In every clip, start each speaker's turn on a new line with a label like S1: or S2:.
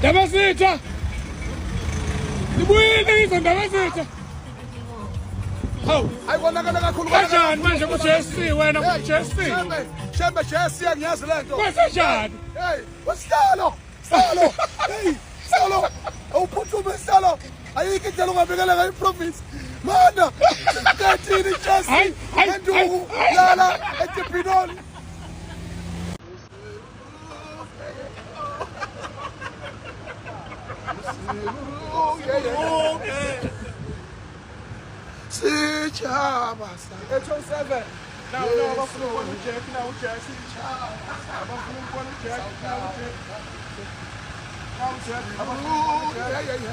S1: Ndabazitha. Ngibuyile ngizondabazitha. Hawu,
S2: ayibonakala kakhulu
S1: kanjani manje ku JAC wena ku JAC?
S2: Shembe JAC angiyazi lento.
S1: Kanjani?
S2: Hey, wasihlalo. Salo. Hey, salo. Awuphuthume salo. Ayike indlela ungabekela ngayo iprovince. Mana, kathini JAC? Nduku lala eTipinoli. Sichaba sa
S1: 807. Now abafuna ukubona uJack now uJack sichaba. Abafuna ukubona uJack now uJack. Now uJack abafuna ukubona uJack.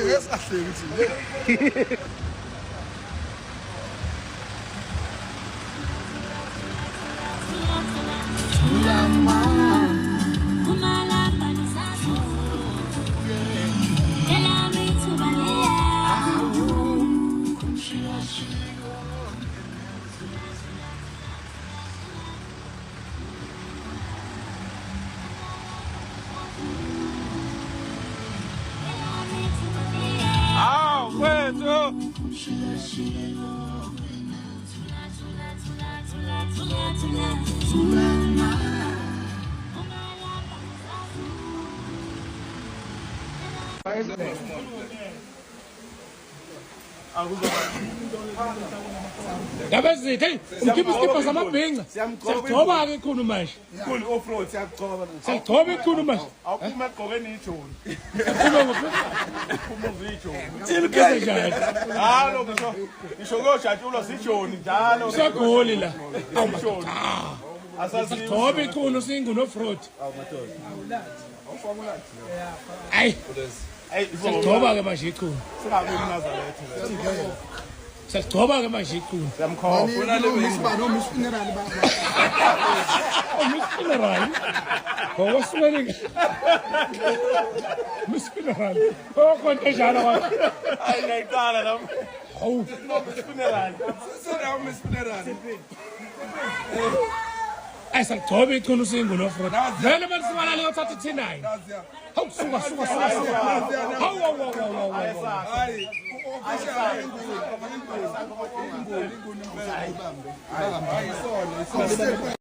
S2: Yes, I think it.
S1: Ndabazitha hey ukhipha isikipha samabhinqa siyagcoba ke ikhulu manje
S2: Full off-road siyagcoba.
S1: siyagcoba ikhulu manje
S2: Awuphuma egqokeni ijoni.
S1: uphuma ngophi
S2: Uphuma ngijoni.
S1: Tilukeze njani
S2: Halo ngisho kuyojatshulwa sijoni njalo.
S1: usagoli la
S2: Ijoni. Asazi
S1: gcoba ikhulu singu no fruit ay siyagcoba ke manje ikhulu
S2: singabe uNazaretha.
S1: siyagcoba ke manje ikhulu
S2: Siyamkhopha
S1: Miss Funeral. Oh, what's winning? Miss Funeral. Oh, contagion.
S2: Ay ngayicala la.
S1: Oh,
S2: Funeral. Sona Miss Funeral.
S1: ay sagcoba ikhulu singu no fruit. Vele manje le uthatha thinai. Hawu suka. Hawu.
S2: Hayi. Hayi.